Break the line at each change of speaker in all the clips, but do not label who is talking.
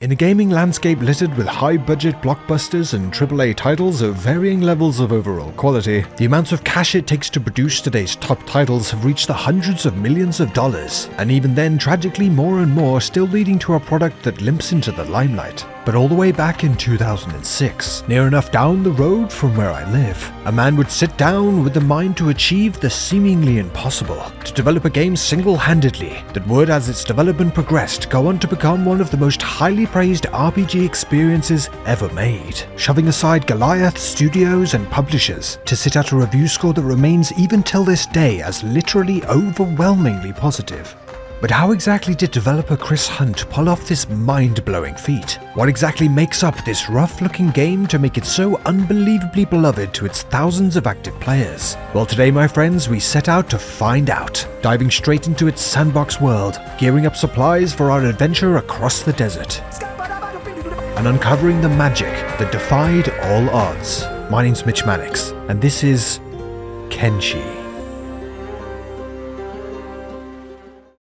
In a gaming landscape littered with high-budget blockbusters and AAA titles of varying levels of overall quality, the amounts of cash it takes to produce today's top titles have reached the hundreds of millions of dollars, and even then tragically more and more still leading to a product that limps into the limelight. But all the way back in 2006, near enough down the road from where I live, a man would sit down with the mind to achieve the seemingly impossible, to develop a game single-handedly that would, as its development progressed, go on to become one of the most highly praised RPG experiences ever made, shoving aside Goliath studios and publishers to sit at a review score that remains even till this day as literally overwhelmingly positive. But how exactly did developer Chris Hunt pull off this mind-blowing feat? What exactly makes up this rough-looking game to make it so unbelievably beloved to its thousands of active players? Well, today, my friends, we set out to find out, diving straight into its sandbox world, gearing up supplies for our adventure across the desert, and uncovering the magic that defied all odds. My name's Mitch Mannix, and this is Kenshi.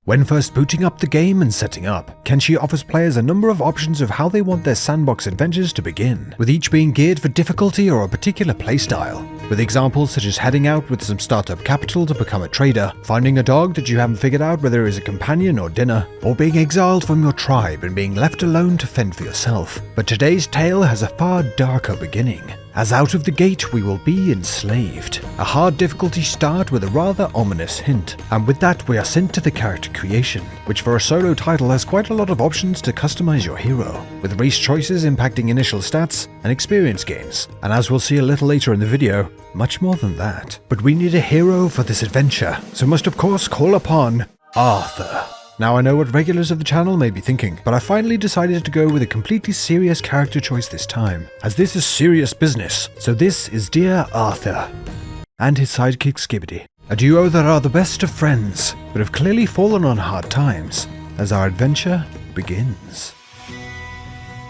When first booting up the game and setting up, Kenshi offers players a number of options of how they want their sandbox adventures to begin, with each being geared for difficulty or a particular playstyle. With examples such as heading out with some startup capital to become a trader, finding a dog that you haven't figured out whether it is a companion or dinner, or being exiled from your tribe and being left alone to fend for yourself. But today's tale has a far darker beginning, as out of the gate we will be enslaved. A hard difficulty start with a rather ominous hint, and with that we are sent to the character creation, which for a solo title has quite a lot of options to customize your hero, with race choices impacting initial stats and experience gains, and as we'll see a little later in the video, much more than that. But we need a hero for this adventure, so must of course call upon Arthur. Now I know what regulars of the channel may be thinking, but I finally decided to go with a completely serious character choice this time, as this is serious business. So this is Dear Arthur, and his sidekick Skibbity, a duo that are the best of friends, but have clearly fallen on hard times, as our adventure begins.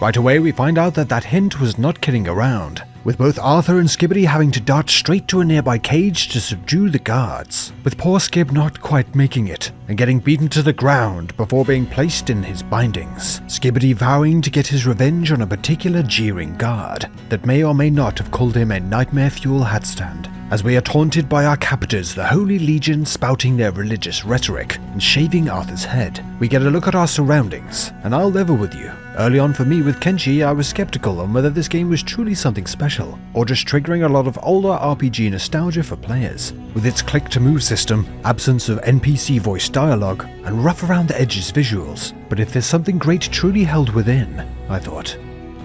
Right away we find out that hint was not kidding around, with both Arthur and Skibbity having to dart straight to a nearby cage to subdue the guards, with poor Skib not quite making it, and getting beaten to the ground before being placed in his bindings, Skibbity vowing to get his revenge on a particular jeering guard that may or may not have called him a nightmare fuel hatstand. As we are taunted by our captors, the Holy Legion spouting their religious rhetoric and shaving Arthur's head, we get a look at our surroundings, and I'll level with you. Early on for me with Kenshi, I was skeptical on whether this game was truly something special, or just triggering a lot of older RPG nostalgia for players, with its click-to-move system, absence of NPC voice dialogue, and rough around the edges visuals. But if there's something great truly held within, I thought,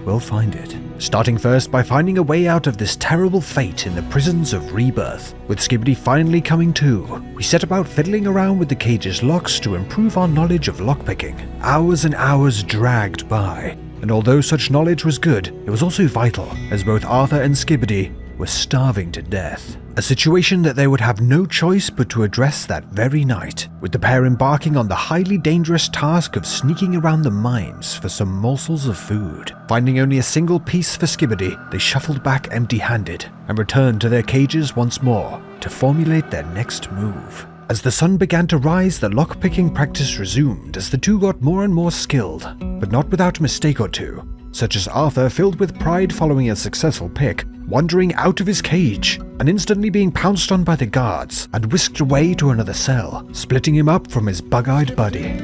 we'll find it. Starting first by finding a way out of this terrible fate in the prisons of Rebirth. With Skibbity finally coming to, we set about fiddling around with the cage's locks to improve our knowledge of lockpicking. Hours and hours dragged by, and although such knowledge was good, it was also vital, as both Arthur and Skibbity were starving to death. A situation that they would have no choice but to address that very night, with the pair embarking on the highly dangerous task of sneaking around the mines for some morsels of food. Finding only a single piece for Skibbity, they shuffled back empty-handed and returned to their cages once more to formulate their next move. As the sun began to rise, the lockpicking practice resumed as the two got more and more skilled, but not without a mistake or two, such as Arthur, filled with pride following a successful pick, wandering out of his cage and instantly being pounced on by the guards and whisked away to another cell, splitting him up from his bug-eyed buddy.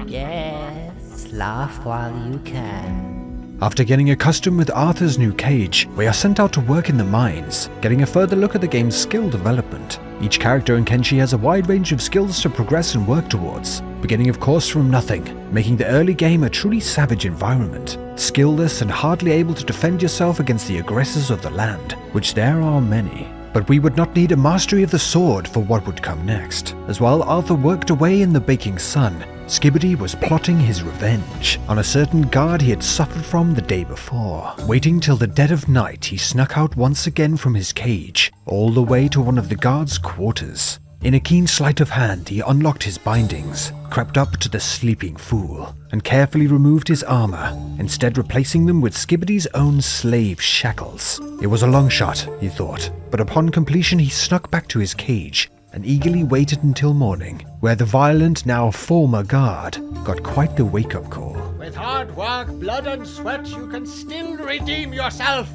Yes, laugh while you can.
After getting accustomed with Arthur's new cage, we are sent out to work in the mines, getting a further look at the game's skill development. Each character in Kenshi has a wide range of skills to progress and work towards, beginning of course from nothing, making the early game a truly savage environment, skillless and hardly able to defend yourself against the aggressors of the land, which there are many. But we would not need a mastery of the sword for what would come next. As while Arthur worked away in the baking sun, Skibbity was plotting his revenge on a certain guard he had suffered from the day before. Waiting till the dead of night, he snuck out once again from his cage, all the way to one of the guard's quarters. In a keen sleight of hand, he unlocked his bindings, crept up to the sleeping fool, and carefully removed his armor, instead replacing them with Skibbity's own slave shackles. It was a long shot, he thought, but upon completion he snuck back to his cage and eagerly waited until morning, where the violent, now former guard, got quite the wake-up call.
With hard work, blood and sweat, you can still redeem yourself.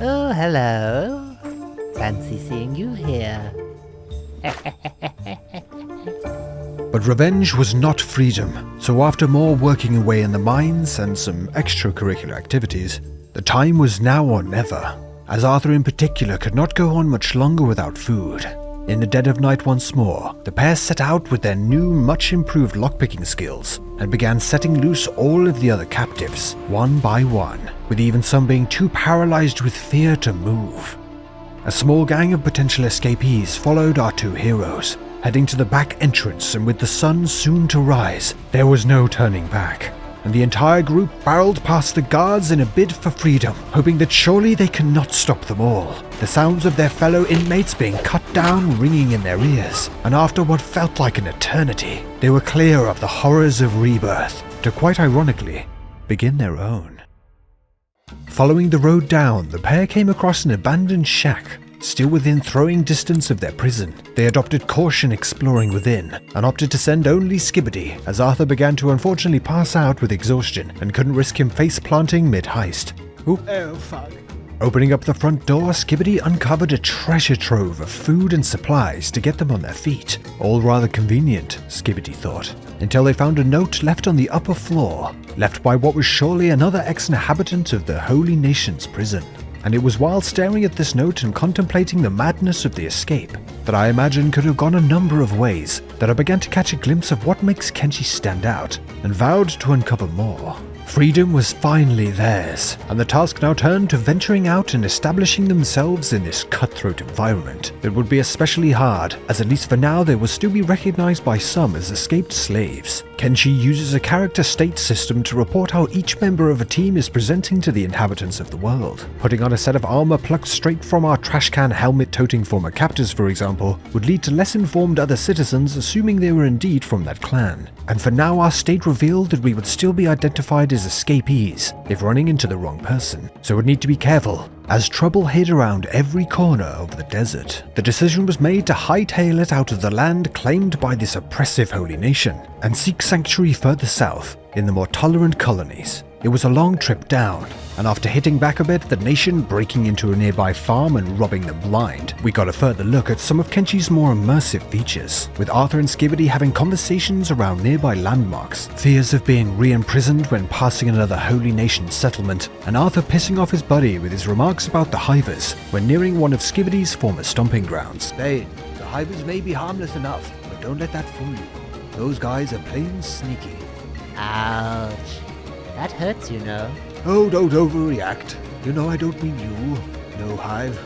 Oh, hello. Fancy seeing you here.
But revenge was not freedom, so after more working away in the mines and some extracurricular activities, the time was now or never, as Arthur in particular could not go on much longer without food. In the dead of night once more, the pair set out with their new, much improved lockpicking skills and began setting loose all of the other captives, one by one, with even some being too paralyzed with fear to move. A small gang of potential escapees followed our two heroes, heading to the back entrance, and with the sun soon to rise, there was no turning back, and the entire group barreled past the guards in a bid for freedom, hoping that surely they could not stop them all. The sounds of their fellow inmates being cut down ringing in their ears, and after what felt like an eternity, they were clear of the horrors of rebirth, to quite ironically, begin their own. Following the road down, the pair came across an abandoned shack, still within throwing distance of their prison. They adopted caution exploring within, and opted to send only Skibbity, as Arthur began to unfortunately pass out with exhaustion and couldn't risk him face-planting mid-heist.
Oh, fuck.
Opening up the front door, Skibbity uncovered a treasure trove of food and supplies to get them on their feet. All rather convenient, Skibbity thought, until they found a note left on the upper floor, left by what was surely another ex-inhabitant of the Holy Nation's prison. And it was while staring at this note and contemplating the madness of the escape that I imagine could have gone a number of ways that I began to catch a glimpse of what makes Kenshi stand out, and vowed to uncover more. Freedom was finally theirs, and the task now turned to venturing out and establishing themselves in this cutthroat environment. It would be especially hard, as at least for now they will still be recognized by some as escaped slaves. Kenshi uses a character state system to report how each member of a team is presenting to the inhabitants of the world. Putting on a set of armor plucked straight from our trash can helmet-toting former captors, for example, would lead to less informed other citizens assuming they were indeed from that clan. And for now our state revealed that we would still be identified as escapees if running into the wrong person, so would need to be careful, as trouble hid around every corner of the desert. The decision was made to hightail it out of the land claimed by this oppressive Holy Nation, and seek sanctuary further south, in the more tolerant colonies. It was a long trip down, and after hitting back a bit, the nation breaking into a nearby farm and robbing them blind, we got a further look at some of Kenshi's more immersive features, with Arthur and Skibbity having conversations around nearby landmarks, fears of being re-imprisoned when passing another Holy Nation settlement, and Arthur pissing off his buddy with his remarks about the Hivers when nearing one of Skibbity's former stomping grounds.
Hey, the Hivers may be harmless enough, but don't let that fool you. Those guys are plain sneaky.
Ouch. That hurts, you know.
Oh, don't overreact. You know I don't mean you. No, Hive.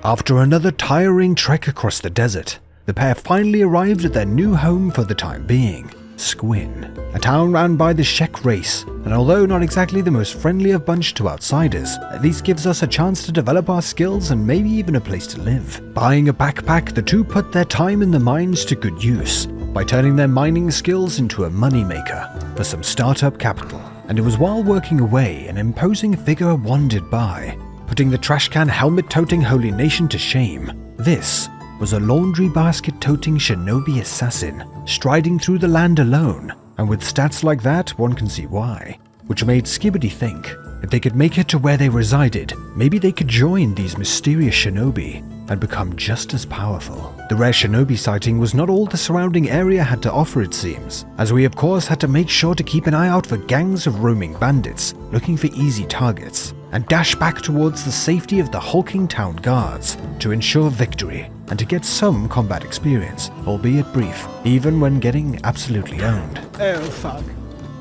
After another tiring trek across the desert, the pair finally arrived at their new home for the time being, Squin, a town ran by the Shek race, and although not exactly the most friendly of bunch to outsiders, at least gives us a chance to develop our skills and maybe even a place to live. Buying a backpack, the two put their time in the mines to good use, by turning their mining skills into a moneymaker for some startup capital. And it was while working away an imposing figure wandered by, putting the trash can helmet-toting Holy Nation to shame. This was a laundry basket-toting shinobi assassin, striding through the land alone, and with stats like that, one can see why. Which made Skibbity think, if they could make it to where they resided, maybe they could join these mysterious shinobi and become just as powerful. The rare shinobi sighting was not all the surrounding area had to offer, it seems, as we of course had to make sure to keep an eye out for gangs of roaming bandits looking for easy targets, and dash back towards the safety of the hulking town guards to ensure victory and to get some combat experience, albeit brief, even when getting absolutely owned.
Oh, fuck.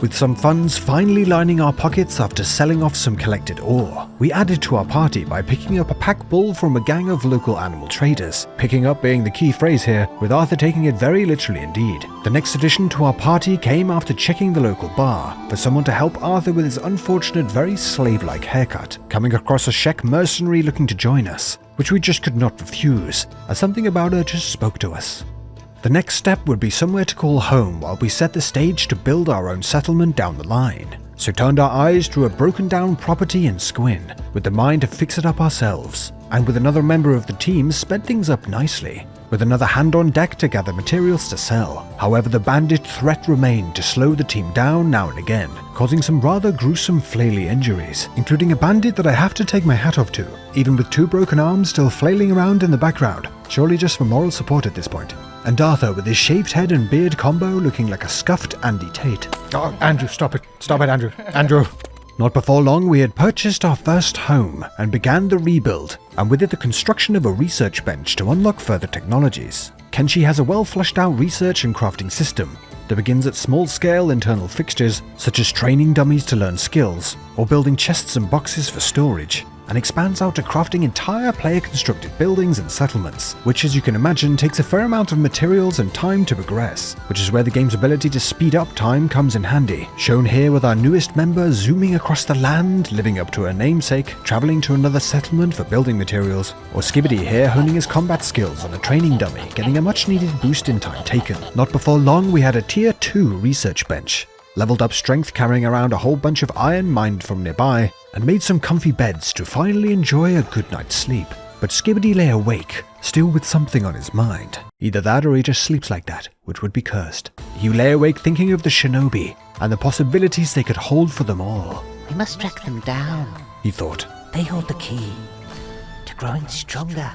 With some funds finally lining our pockets after selling off some collected ore, we added to our party by picking up a pack bull from a gang of local animal traders. Picking up being the key phrase here, with Arthur taking it very literally indeed. The next addition to our party came after checking the local bar for someone to help Arthur with his unfortunate, very slave-like haircut, coming across a Shek mercenary looking to join us, which we just could not refuse, as something about her just spoke to us. The next step would be somewhere to call home while we set the stage to build our own settlement down the line. so turned our eyes to a broken down property in Squin, with the mind to fix it up ourselves, and with another member of the team sped things up nicely, with another hand on deck to gather materials to sell. However, the bandit threat remained to slow the team down now and again, causing some rather gruesome flaily injuries, including a bandit that I have to take my hat off to, even with 2 broken arms still flailing around in the background, surely just for moral support at this point. And Arthur with his shaved head and beard combo looking like a scuffed Andy Tate.
Oh, Andrew, stop it. Stop it, Andrew. Andrew.
Not before long, we had purchased our first home and began the rebuild, and with it the construction of a research bench to unlock further technologies. Kenshi has a well fleshed out research and crafting system that begins at small scale internal fixtures such as training dummies to learn skills, or building chests and boxes for storage, and expands out to crafting entire player constructed buildings and settlements, which as you can imagine takes a fair amount of materials and time to progress, which is where the game's ability to speed up time comes in handy, shown here with our newest member zooming across the land, living up to her namesake, travelling to another settlement for building materials, or Skibbity here honing his combat skills on a training dummy, getting a much needed boost in time taken. Not before long we had a tier 2 research bench, leveled up strength carrying around a whole bunch of iron mined from nearby, and made some comfy beds to finally enjoy a good night's sleep. But Skibbity lay awake, still with something on his mind. Either that or he just sleeps like that, which would be cursed. He lay awake thinking of the shinobi, and the possibilities they could hold for them all.
We must track them down.
He thought.
They hold the key to growing stronger.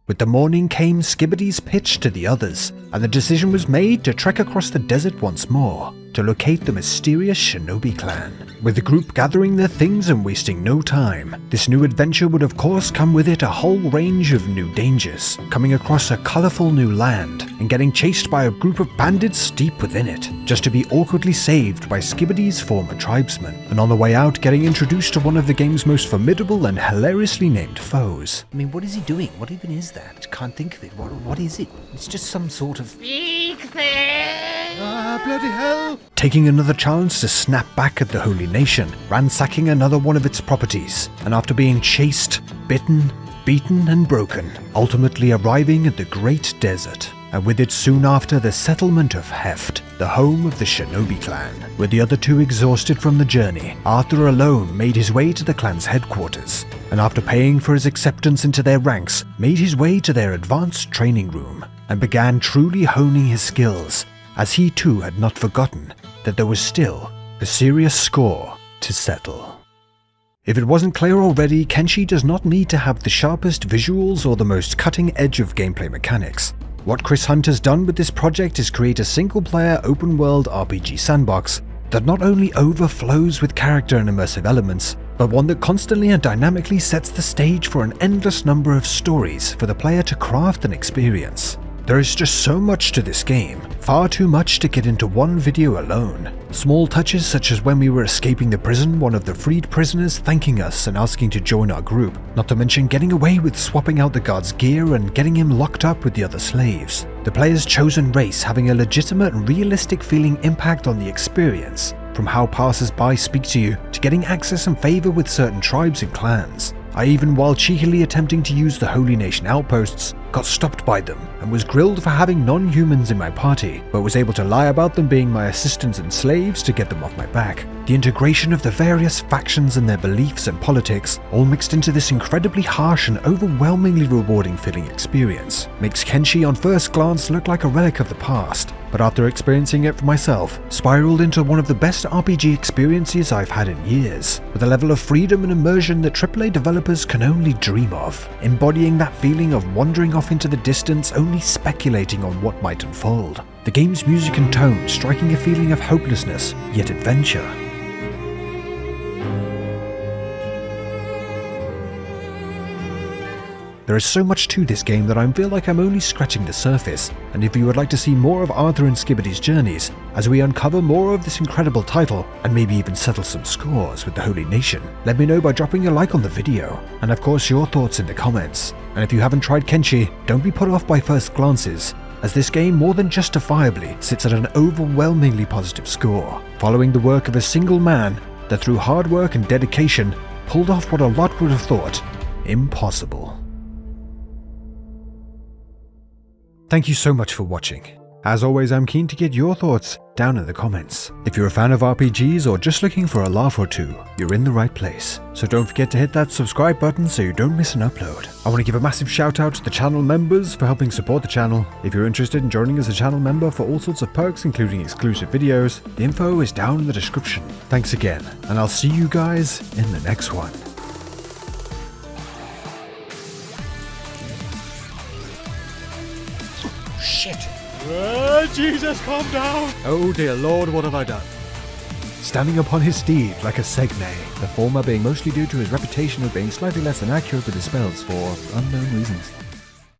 With the morning came Skibbity's pitch to the others, and the decision was made to trek across the desert once more, to locate the mysterious shinobi clan. With the group gathering their things and wasting no time, this new adventure would of course come with it a whole range of new dangers, coming across a colourful new land, and getting chased by a group of bandits deep within it, just to be awkwardly saved by Skibbity's former tribesmen, and on the way out getting introduced to one of the game's most formidable and hilariously named foes.
I mean, what is he doing? What even is that? Can't think of it. What is it? It's just some sort of...
Big thing! Ah, bloody hell!
Taking another chance to snap back at the Holy Nation, ransacking another one of its properties, and after being chased, bitten, beaten and broken, ultimately arriving at the Great Desert, and with it soon after the settlement of Heft, the home of the Shinobi clan. With the other two exhausted from the journey, Arthur alone made his way to the clan's headquarters, and after paying for his acceptance into their ranks, made his way to their advanced training room, and began truly honing his skills, as he too had not forgotten that there was still a serious score to settle. If it wasn't clear already, Kenshi does not need to have the sharpest visuals or the most cutting edge of gameplay mechanics. What Chris Hunt has done with this project is create a single-player open-world RPG sandbox that not only overflows with character and immersive elements, but one that constantly and dynamically sets the stage for an endless number of stories for the player to craft and experience. There is just so much to this game, far too much to get into one video alone. Small touches such as when we were escaping the prison, one of the freed prisoners thanking us and asking to join our group, not to mention getting away with swapping out the guard's gear and getting him locked up with the other slaves. The player's chosen race having a legitimate and realistic feeling impact on the experience, from how passers-by speak to you, to getting access and favor with certain tribes and clans. I even, while cheekily attempting to use the Holy Nation outposts, got stopped by them and was grilled for having non-humans in my party, but was able to lie about them being my assistants and slaves to get them off my back. The integration of the various factions and their beliefs and politics, all mixed into this incredibly harsh and overwhelmingly rewarding feeling experience, makes Kenshi on first glance look like a relic of the past, but after experiencing it for myself, spiraled into one of the best RPG experiences I've had in years, with a level of freedom and immersion that AAA developers can only dream of, embodying that feeling of wandering off into the distance only speculating on what might unfold. The game's music and tone striking a feeling of hopelessness, yet adventure. There is so much to this game that I feel like I'm only scratching the surface, and if you would like to see more of Arthur and Skibbity's journeys, as we uncover more of this incredible title, and maybe even settle some scores with the Holy Nation, let me know by dropping a like on the video, and of course your thoughts in the comments. And if you haven't tried Kenshi, don't be put off by first glances, as this game more than justifiably sits at an overwhelmingly positive score, following the work of a single man that through hard work and dedication pulled off what a lot would have thought impossible. Thank you so much for watching. As always, I'm keen to get your thoughts down in the comments. If you're a fan of RPGs or just looking for a laugh or two, you're in the right place. So don't forget to hit that subscribe button so you don't miss an upload. I want to give a massive shout out to the channel members for helping support the channel. If you're interested in joining as a channel member for all sorts of perks including exclusive videos, the info is down in the description. Thanks again, and I'll see you guys in the next one.
Shit.
Jesus, calm down! Oh dear Lord, what have I done?
Standing upon his steed like a Segne, the former being mostly due to his reputation of being slightly less than accurate with his spells for unknown reasons.